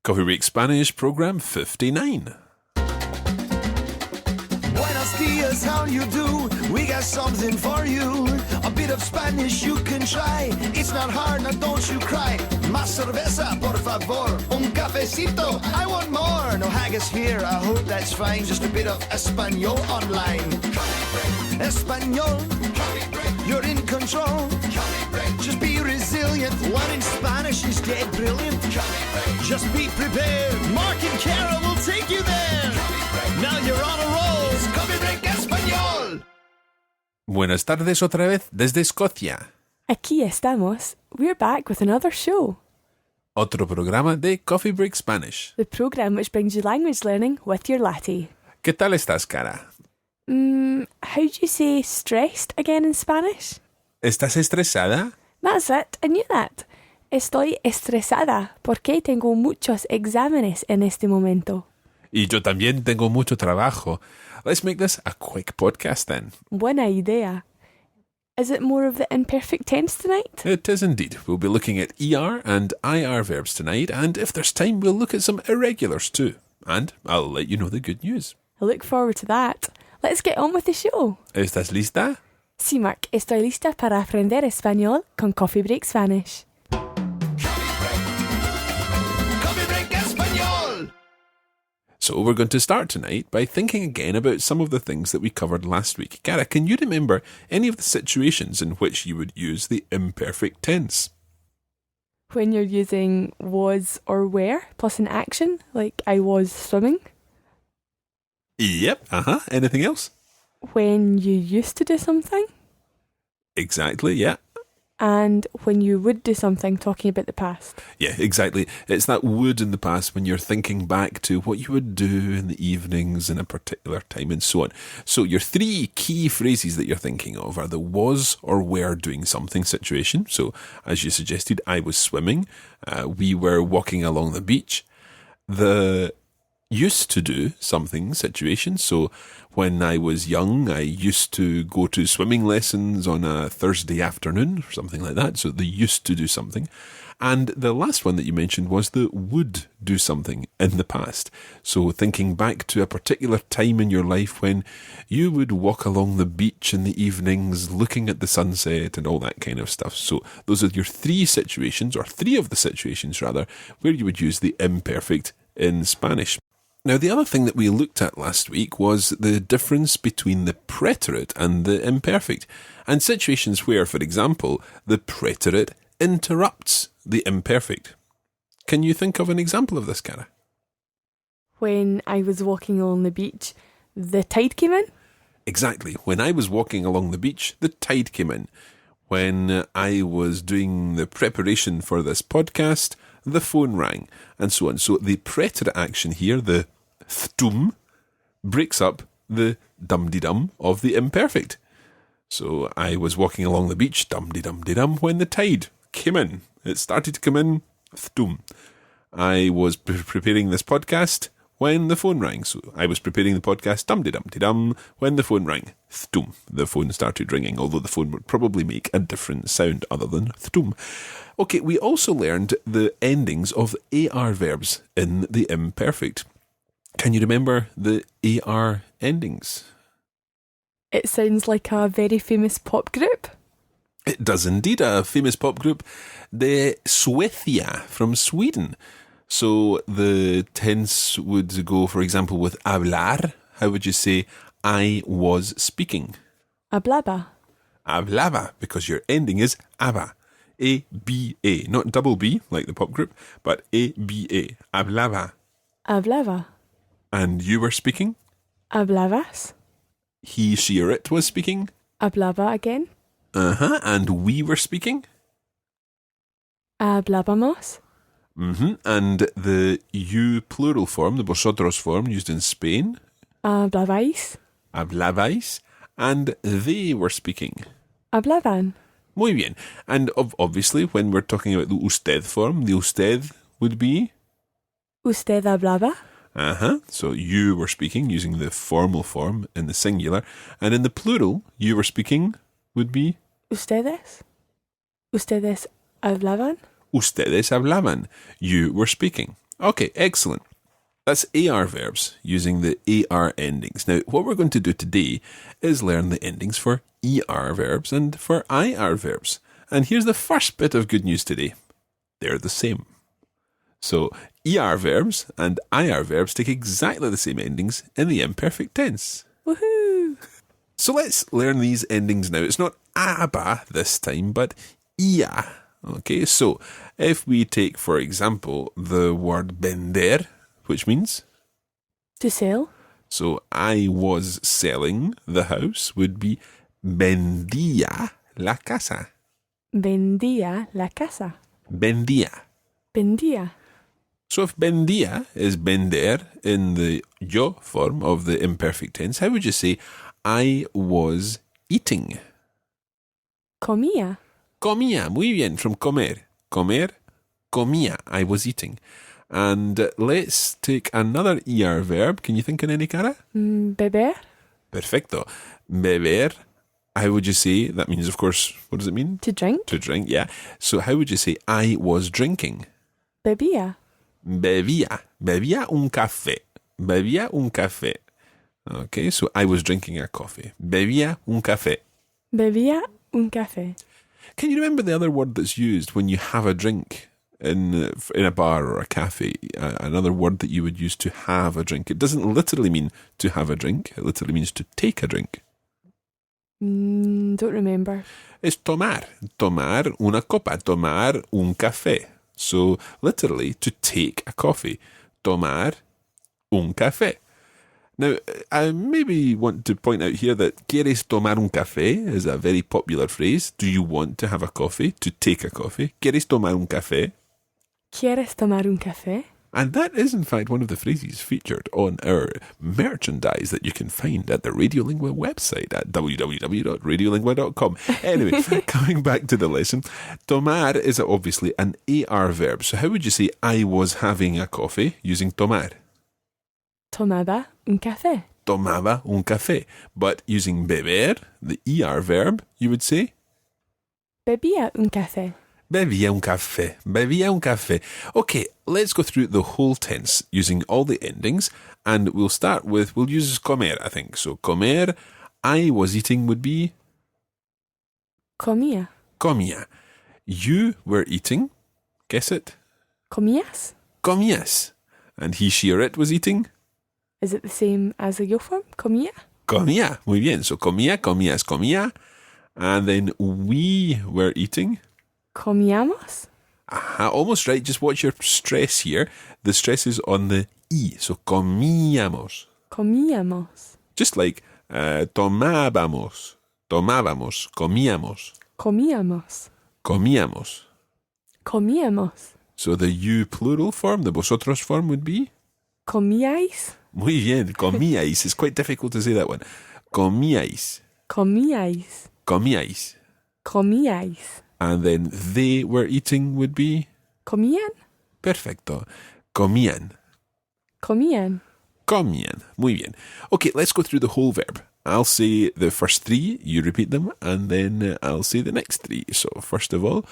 Coffee Break Spanish, program 59. Buenos dias, how you do? We got something for you. A bit of Spanish you can try. It's not hard, now don't you cry. Más cerveza, por favor. Un cafecito, I want more. No haggis here, I hope that's fine. Just a bit of Espanol online. Espanol, you're in control. Just be resilient. One in Spanish is dead brilliant. Just be prepared. Mark and Kara will take you there. Now you're on a roll. It's Coffee Break Español. Buenas tardes otra vez desde Escocia. Aquí estamos. We're back with another show. Otro programa de Coffee Break Spanish. The program which brings you language learning with your latte. ¿Qué tal estás, Cara? How do you say stressed again in Spanish? ¿Estás estresada? That's it, I knew that. Estoy estresada porque tengo muchos exámenes en este momento. Y yo también tengo mucho trabajo. Let's make this a quick podcast then. Buena idea. Is it more of the imperfect tense tonight? It is indeed. We'll be looking at ER and IR verbs tonight, and if there's time, we'll look at some irregulars too. And I'll let you know the good news. I look forward to that. Let's get on with the show. ¿Estás lista? Sí, Mark, estoy lista para aprender español con Coffee Break Spanish. Coffee Break Español. So we're going to start tonight by thinking again about some of the things that we covered last week. Cara, can you remember any of the situations in which you would use the imperfect tense? When you're using was or were plus an action, like I was swimming. Yep, Anything else? When you used to do something. Exactly, yeah. And when you would do something, talking about the past. Yeah, exactly. It's that would in the past when you're thinking back to what you would do in the evenings in a particular time and so on. So your three key phrases that you're thinking of are the was or were doing something situation. So as you suggested, I was swimming. We were walking along the beach. The used to do something situation. So when I was young, I used to go to swimming lessons on a Thursday afternoon or something like that. So they used to do something. And the last one that you mentioned was the would do something in the past. So thinking back to a particular time in your life when you would walk along the beach in the evenings, looking at the sunset and all that kind of stuff. So those are your three of the situations rather, where you would use the imperfect in Spanish. Now, the other thing that we looked at last week was the difference between the preterite and the imperfect, and situations where, for example, the preterite interrupts the imperfect. Can you think of an example of this, Cara? When I was walking along the beach, the tide came in? Exactly. When I was walking along the beach, the tide came in. When I was doing the preparation for this podcast, the phone rang, and so on. So the preterite action here, the thtum, breaks up the dum-de-dum of the imperfect. So I was walking along the beach, dum-de-dum-de-dum, when the tide came in. It started to come in, thtum. I was preparing this podcast when the phone rang. So I was preparing the podcast, dum-de-dum-de-dum, when the phone rang, thtum. The phone started ringing, although the phone would probably make a different sound other than thtum. Okay, we also learned the endings of AR verbs in the imperfect. Can you remember the AR endings? It sounds like a very famous pop group. It does indeed, a famous pop group, the Suecia from Sweden. So the tense would go, for example, with hablar. How would you say, I was speaking? Hablaba. Hablaba, because your ending is aba. A-B-A, not double B, like the pop group, but A-B-A. Hablaba. Hablaba. And you were speaking? Hablabas. He, she, or it was speaking? Hablaba again. And we were speaking? Hablábamos. And the you plural form, the vosotros form used in Spain? Hablabais. Hablabais. And they were speaking? Hablaban. Muy bien. And obviously, when we're talking about the usted form, the usted would be? Usted hablaba. So you were speaking using the formal form in the singular. And in the plural, you were speaking would be? Ustedes. Ustedes hablaban. Ustedes hablaban. You were speaking. Okay, excellent. That's AR verbs using the AR endings. Now, what we're going to do today is learn the endings for ER verbs and for IR verbs. And here's the first bit of good news today. They're the same. So, ER verbs and IR verbs take exactly the same endings in the imperfect tense. Woohoo! So let's learn these endings now. It's not aba this time, but ia. Okay, so if we take, for example, the word vender, which means? To sell. So I was selling the house would be vendía la casa. Vendía la casa. Vendía. Vendía. So if vendía is vender in the yo form of the imperfect tense, how would you say I was eating? Comía. Comía, muy bien, from comer. Comer, comía, I was eating. And let's take another ER verb. Can you think of any, Cara? Beber. Perfecto. Beber, how would you say? That means, of course, what does it mean? To drink. To drink, yeah. So how would you say I was drinking? Bebía. Bebía. Bebía un café. Bebía un café. Okay, so I was drinking a coffee. Bebía un café. Bebía un café. Can you remember the other word that's used when you have a drink in a bar or a cafe? Another word that you would use to have a drink. It doesn't literally mean to have a drink. It literally means to take a drink. Don't remember. It's tomar. Tomar una copa. Tomar un café. So literally to take a coffee. Tomar un café. Now, I maybe want to point out here that ¿Quieres tomar un café? Is a very popular phrase. Do you want to have a coffee? To take a coffee. ¿Quieres tomar un café? ¿Quieres tomar un café? And that is, in fact, one of the phrases featured on our merchandise that you can find at the Radiolingua website at www.radiolingua.com. Anyway, coming back to the lesson, tomar is obviously an AR verb. So how would you say I was having a coffee using tomar? Tomaba un café. Tomaba un café. But using beber, the ER verb, you would say? Bebía un café. Bebía un café. Bebía un café. Okay, let's go through the whole tense using all the endings. And we'll start with, we'll use comer, I think. So comer, I was eating would be? Comía. Comía. You were eating? Guess it? Comías? Comías. And he, she, or it was eating? Is it the same as the yo form? Comía? Comía. Muy bien. So comía, comías, comía. And then we were eating? Comíamos? Aha, almost right. Just watch your stress here. The stress is on the I. So comíamos. Comíamos. Just like tomábamos. Tomábamos. Comíamos. Comíamos. Comíamos. Comíamos. So the you plural form, the vosotros form would be? Comíais? Muy bien. Comíais. It's quite difficult to say that one. Comíais. Comíais. Comíais. Comíais. And then they were eating would be? Comían? Perfecto. Comían. Comían. Comían. Muy bien. Okay, let's go through the whole verb. I'll say the first three, you repeat them, and then I'll say the next three. So, first of all,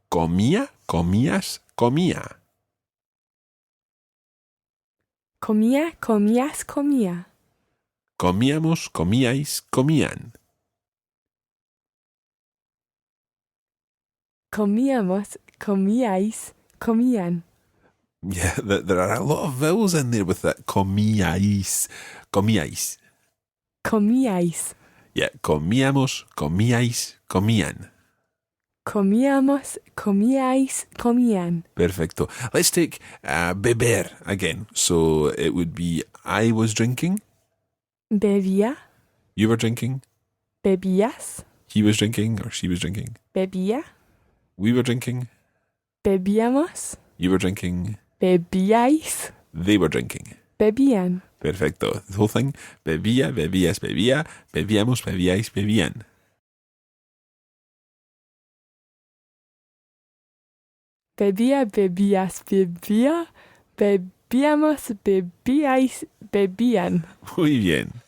comía, comías, comía. Comía, comías, comía. Comíamos, comíais, comían. Comíamos, comíais, comían. Yeah, there are a lot of vowels in there with that. Comíais. Comíais. Comíais. Yeah, comíamos, comíais, comían. Comíamos, comíais, comían. Perfecto. Let's take beber again. So it would be I was drinking. Bebía. You were drinking. Bebías. He was drinking or she was drinking. Bebía. We were drinking. Bebíamos. You were drinking. Bebíais. They were drinking. Bebían. Perfecto. The whole thing. Bebía, bebías, bebía. Bebíamos, bebíais, bebían. Bebía, bebías, bebía. Bebíamos, bebíais, bebían. Muy bien.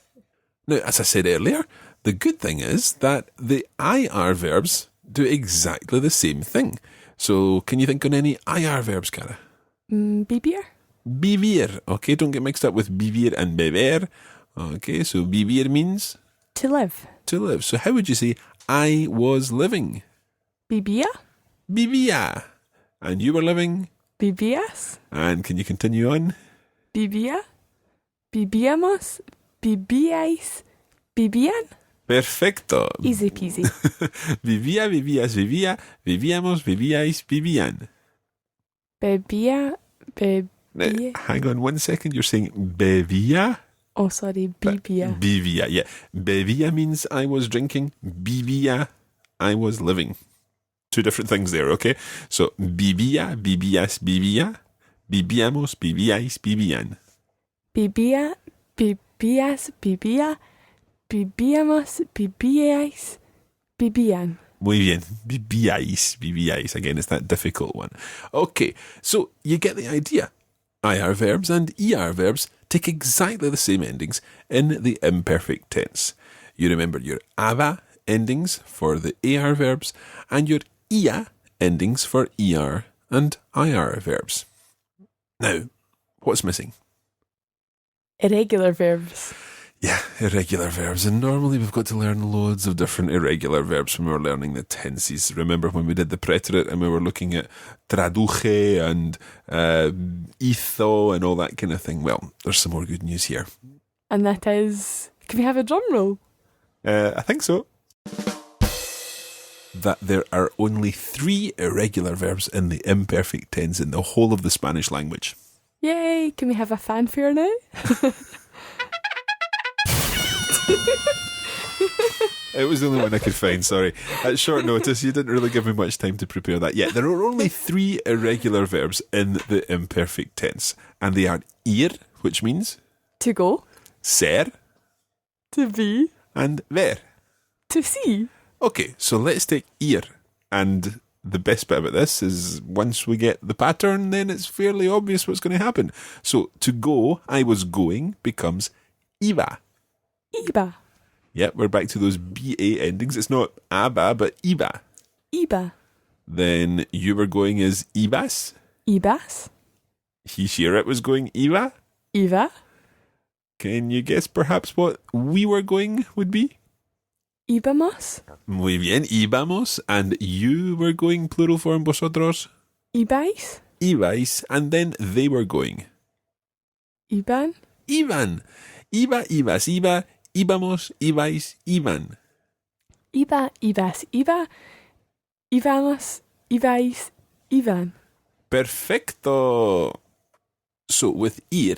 Now, as I said earlier, the good thing is that the IR verbs do exactly the same thing. So, can you think on any IR verbs, Cara? Beber. vivir. Okay, don't get mixed up with vivir and beber. Okay, so vivir means To live. to live. So how would you say I was living? Vivía. Vivía. And you were living? Vivías. And can you continue on? Vivía. Vivíamos. Vivíais. Vivían. Perfecto. Easy peasy. Vivía, vivías, vivía, vivíamos, vivíais, vivían. Bebía. Now, Bebía. hang on 1 second. You're saying bebía? Oh, sorry. Bibia. Vivía, yeah. Bebía means I was drinking. Vivía, I was living. Two different things there, okay? So, vivía, vivías, vivía. Vivíamos, vivíais, vivían. Vivía. Vivías. Vivía. Vivíamos. Vivíais. Vivían. Muy bien. Vivíais, vivíais. Again, it's that difficult one. Okay, so you get the idea. IR verbs and ER verbs take exactly the same endings in the imperfect tense. You remember your aba endings for the AR verbs and your ia endings for ER and IR verbs. Now, what's missing? Irregular verbs. Yeah, irregular verbs. And normally we've got to learn loads of different irregular verbs when we're learning the tenses. Remember when we did the preterite and we were looking at traduje and hizo and all that kind of thing? Well, there's some more good news here. And that is... Can we have a drum roll? I think so. That there are only 3 irregular verbs in the imperfect tense in the whole of the Spanish language. Yay! Can we have a fanfare now? It was the only one I could find, sorry. At short notice, you didn't really give me much time to prepare that. Yeah, there are only 3 irregular verbs in the imperfect tense. And they are ir, which means To go. ser, To be. and ver. To see. Okay, so let's take ir. And the best bit about this is once we get the pattern, then it's fairly obvious what's going to happen. So to go, I was going, becomes iba. Iba. Yep, we're back to those BA endings. It's not aba, but iba. Iba. Then you were going is ibas. Ibas. He, she, or it was going iba. Iva. Can you guess perhaps what we were going would be? Íbamos. Muy bien, íbamos. And you were going, plural form, vosotros. Ibais. Ibais. And then they were going. Iban. Iban. Iba, ibas, iba. Íbamos, ibais, iban. Iba. Ibas. Iba. Íbamos. Ibais. Iban. Perfecto. So with ir,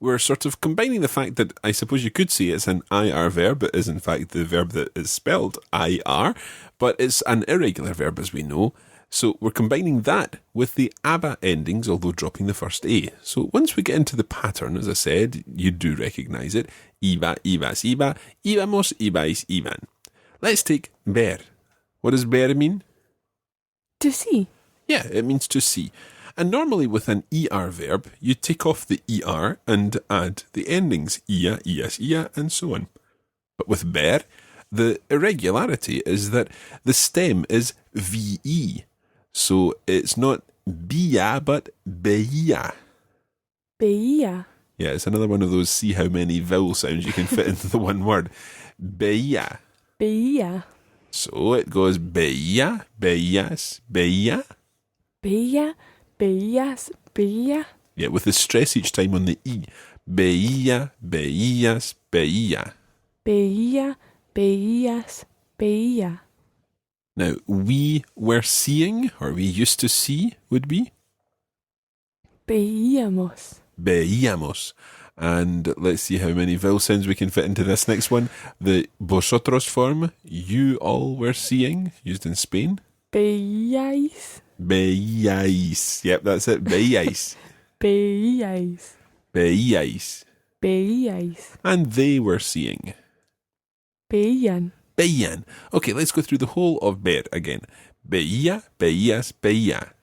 we're sort of combining the fact that I suppose you could say it's an IR verb. It is in fact the verb that is spelled IR, but it's an irregular verb as we know. So we're combining that with the aba endings, although dropping the first A. So once we get into the pattern, as I said, you do recognise it. Iba, ibas, iba. Íbamos, ibais, iban. Let's take ver. What does ver mean? To see. Yeah, it means to see. And normally with an ER verb, you take off the ER and add the endings ia, ias, ia, and so on. But with ver, the irregularity is that the stem is VE. So it's not bia, but beia. Beia. Yeah, it's another one of those see how many vowel sounds you can fit into the one word. Beia. Beia. So it goes beia, beias, beia. Beia. Beias. Beia. Yeah, with the stress each time on the E. Beia, beías, beia. Beia. Beias. Beia. Now, we were seeing, or we used to see, would be Veíamos. veíamos. And let's see how many vowel sounds we can fit into this next one. The vosotros form, you all were seeing, used in Spain. Veíais. Veíais. Yep, that's it. Veíais. Veíais. Veíais. Veíais. And they were seeing. Veían. Veían. Okay, let's go through the whole of ver again. Veía, veías, veía.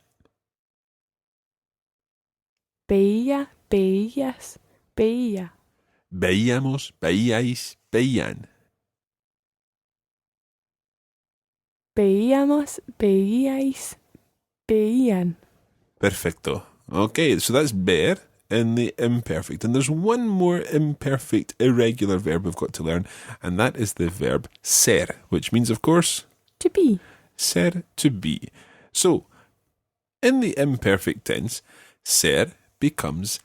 Veía. Veías. Veía. Veíamos, veíais, veían. Veíamos. Veíais. Veían. Perfecto. Okay, so that's ver. in the imperfect. And there's one more imperfect irregular verb we've got to learn, and that is the verb ser, which means, of course, To be. ser, to be. So, in the imperfect tense, ser becomes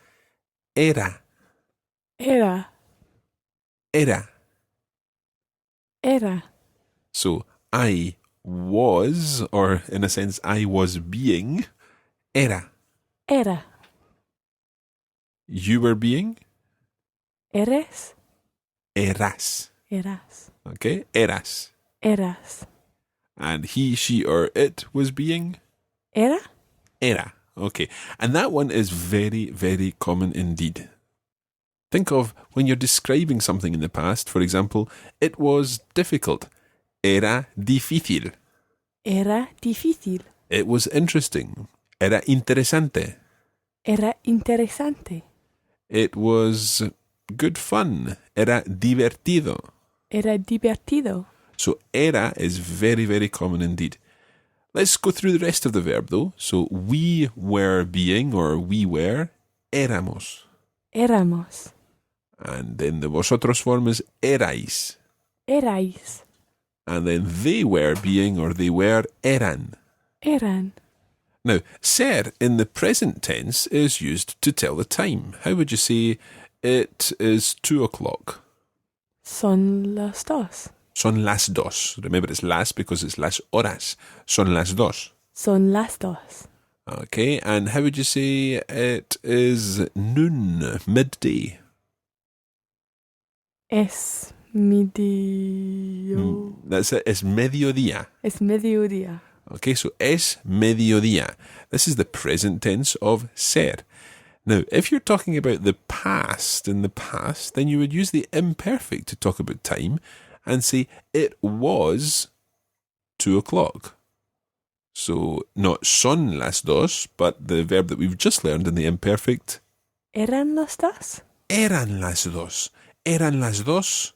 era. Era. Era. Era. So, I was, or in a sense, I was being, era. Era. You were being, Eres. eras. Eras. Okay, eras. Eras. And he, she, or it was being, Era. era. Okay, and that one is very, very common indeed. Think of when you're describing something in the past, for example, it was difficult. Era difícil. Era difícil. It was interesting. Era interesante. Era interesante. It was good fun. Era divertido. Era divertido. So era is very, very common indeed. Let's go through the rest of the verb though. So we were being, or we were, éramos. Éramos. And then the vosotros form is erais. Erais. And then they were being, or they were, eran. Eran. Now, ser in the present tense is used to tell the time. How would you say it is 2:00? Son las dos. Son las dos. Remember, it's las because it's las horas. Son las dos. Son las dos. Okay, and how would you say it is noon, midday? Es medio. That's it. It's mediodía. Es mediodía. Okay, so es mediodía. This is the present tense of ser. Now, if you're talking about the past in the past, then you would use the imperfect to talk about time and say it was 2:00. So, not son las dos, but the verb that we've just learned in the imperfect. Eran las dos. Eran las dos. Eran las dos.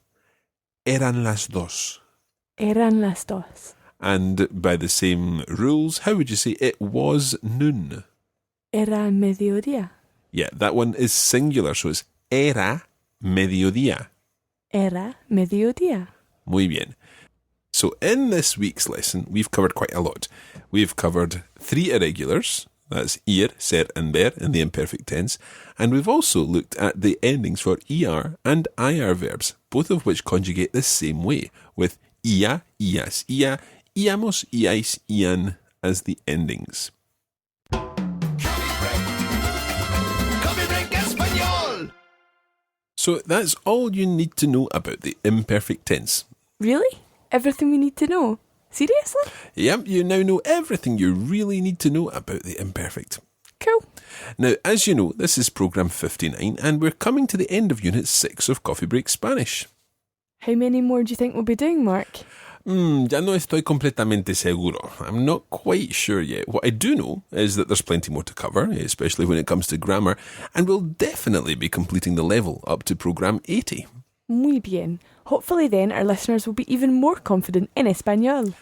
Eran las dos. Eran las dos. And by the same rules, how would you say it was noon? Era mediodía. Yeah, that one is singular, so it's era mediodía. Era mediodía. Muy bien. So in this week's lesson, we've covered quite a lot. We've covered 3 irregulars, that's ir, ser and ver in the imperfect tense, and we've also looked at the endings for er and ir verbs, both of which conjugate the same way, with ia, ias, ia, íamos, iais, ian as the endings. Coffee break español. So that's all you need to know about the imperfect tense. Really? Everything we need to know? Seriously? Yep, you now know everything you really need to know about the imperfect. Cool. Now, as you know, this is program 59 and we're coming to the end of Unit 6 of Coffee Break Spanish. How many more do you think we'll be doing, Mark? Ya no estoy completamente seguro. I'm not quite sure yet. What I do know is that there's plenty more to cover, especially when it comes to grammar, and we'll definitely be completing the level up to program 80. Muy bien. Hopefully then our listeners will be even more confident in Espanol.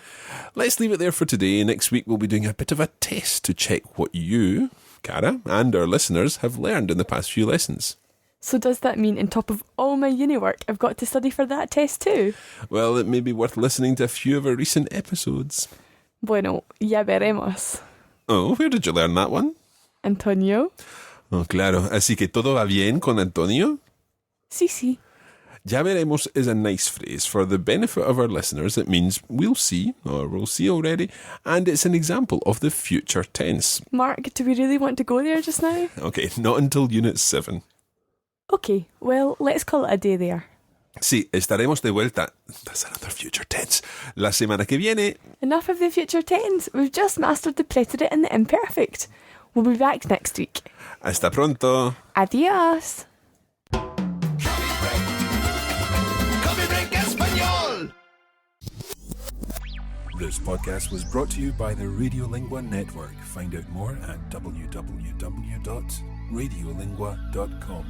Let's leave it there for today. Next week we'll be doing a bit of a test to check what you, Cara, and our listeners have learned in the past few lessons. So does that mean on top of all my uni work, I've got to study for that test too? Well, it may be worth listening to a few of our recent episodes. Bueno, ya veremos. Oh, where did you learn that one? Antonio? Oh, claro. Así que todo va bien con Antonio? Sí, sí. Ya veremos is a nice phrase. For the benefit of our listeners, it means we'll see, or we'll see already, and it's an example of the future tense. Mark, do we really want to go there just now? Okay, not until Unit 7. Okay, well, let's call it a day there. Sí, estaremos de vuelta. That's another future tense. La semana que viene. Enough of the future tense. We've just mastered the preterite and the imperfect. We'll be back next week. Hasta pronto. Adios. Coffee break español. This podcast was brought to you by the Radiolingua Network. Find out more at www.radiolingua.com.